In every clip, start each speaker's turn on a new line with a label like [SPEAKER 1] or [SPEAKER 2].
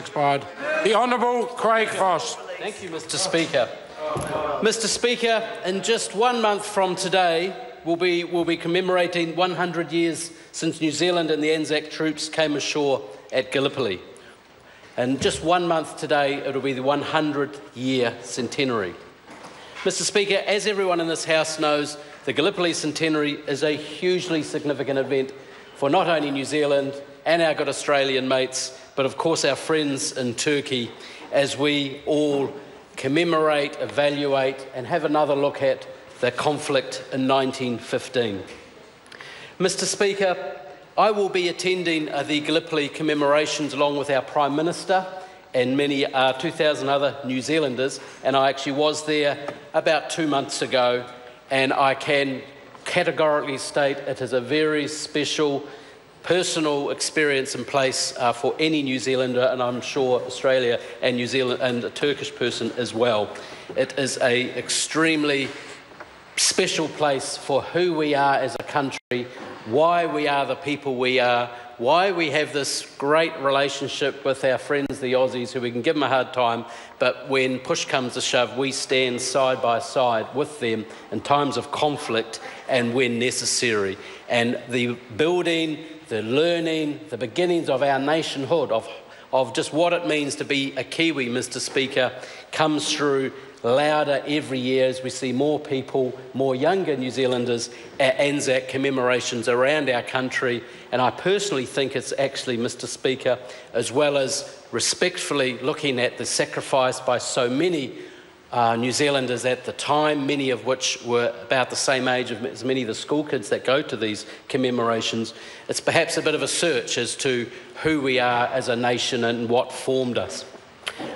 [SPEAKER 1] Expired. The Honourable Craig Foss.
[SPEAKER 2] Thank you, Mr. Speaker. Mr. Speaker, in just 1 month from today, we'll be commemorating 100 years since New Zealand and the Anzac troops came ashore at Gallipoli. And just 1 month today, it'll be the 100-year centenary. Mr. Speaker, as everyone in this House knows, the Gallipoli centenary is a hugely significant event for not only New Zealand and our good Australian mates, but of course our friends in Turkey, as we all commemorate, evaluate and have another look at the conflict in 1915. Mr. Speaker, I will be attending the Gallipoli commemorations along with our Prime Minister and many 2,000 other New Zealanders, and I actually was there about 2 months ago, and I can categorically state it is a very special personal experience and place for any New Zealander, and I'm sure Australia and New Zealand and a Turkish person as well. It is an extremely special place for who we are as a country, why we are the people we are, why we have this great relationship with our friends, the Aussies, who we can give them a hard time, but when push comes to shove, we stand side by side with them in times of conflict and when necessary. And the building, the learning, the beginnings of our nationhood, of just what it means to be a Kiwi, Mr. Speaker, comes through louder every year as we see more people, more younger New Zealanders at Anzac commemorations around our country. And I personally think it's actually, Mr. Speaker, as well as respectfully looking at the sacrifice by so many New Zealanders at the time, many of which were about the same age as many of the school kids that go to these commemorations, it's perhaps a bit of a search as to who we are as a nation and what formed us.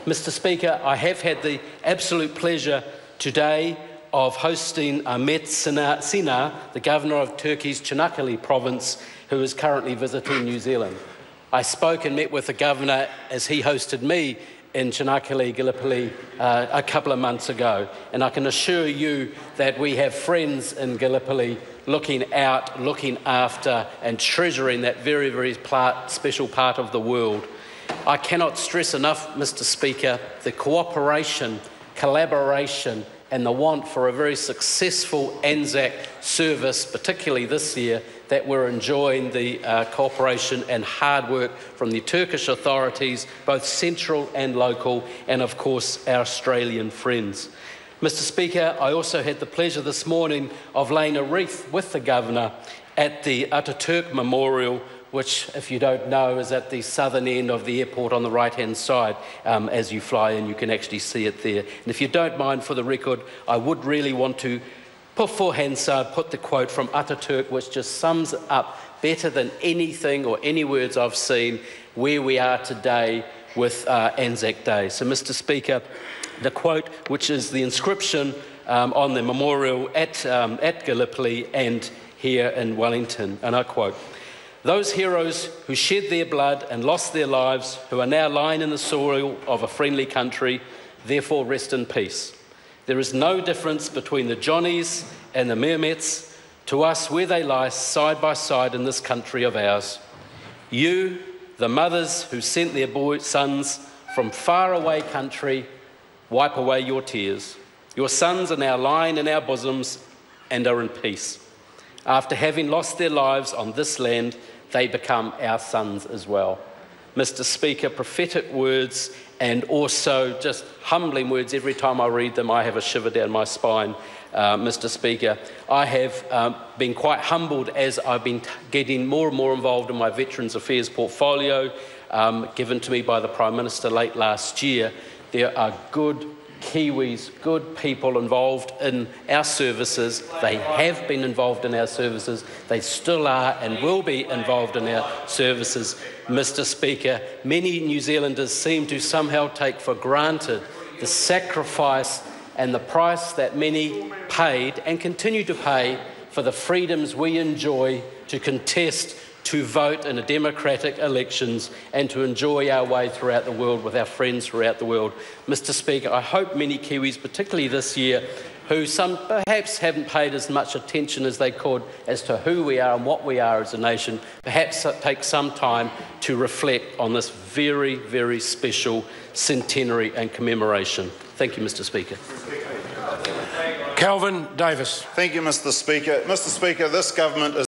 [SPEAKER 2] Mr. Speaker, I have had the absolute pleasure today of hosting Ahmet Sinar, the Governor of Turkey's Çanakkale province, who is currently visiting New Zealand. I spoke and met with the Governor as he hosted me in Çanakkale, Gallipoli, a couple of months ago. And I can assure you that we have friends in Gallipoli looking out, looking after and treasuring that very, very special part of the world. I cannot stress enough, Mr. Speaker, the cooperation, collaboration and the want for a very successful Anzac service, particularly this year, that we're enjoying the cooperation and hard work from the Turkish authorities, both central and local, and of course our Australian friends. Mr. Speaker, I also had the pleasure this morning of laying a wreath with the Governor at the Ataturk Memorial, which, if you don't know, is at the southern end of the airport on the right-hand side. As you fly in, you can actually see it there. And if you don't mind, for the record, I would really want to put the quote from Ataturk, which just sums up better than anything or any words I've seen where we are today with Anzac Day. So, Mr. Speaker, the quote, which is the inscription on the memorial at Gallipoli and here in Wellington, and I quote, "Those heroes who shed their blood and lost their lives, who are now lying in the soil of a friendly country, therefore rest in peace. There is no difference between the Johnnies and the Mehmets. To us, where they lie side by side in this country of ours. You, the mothers who sent their sons from faraway country, wipe away your tears. Your sons are now lying in our bosoms and are in peace. After having lost their lives on this land, they become our sons as well." Mr. Speaker, prophetic words and also just humbling words. Every time I read them, I have a shiver down my spine, Mr. Speaker. I have been quite humbled as I've been getting more and more involved in my Veterans Affairs portfolio, given to me by the Prime Minister late last year. There are good Kiwis, good people involved in our services. They have been involved in our services. They still are and will be involved in our services. Mr. Speaker, many New Zealanders seem to somehow take for granted the sacrifice and the price that many paid and continue to pay for the freedoms we enjoy to contest, to vote in democratic elections and to enjoy our way throughout the world with our friends throughout the world. Mr. Speaker, I hope many Kiwis, particularly this year, who some perhaps haven't paid as much attention as they could as to who we are and what we are as a nation, perhaps take some time to reflect on this very, very special centenary and commemoration. Thank you, Mr. Speaker.
[SPEAKER 1] Kelvin Davis.
[SPEAKER 3] Thank you, Mr. Speaker. Mr. Speaker, this government is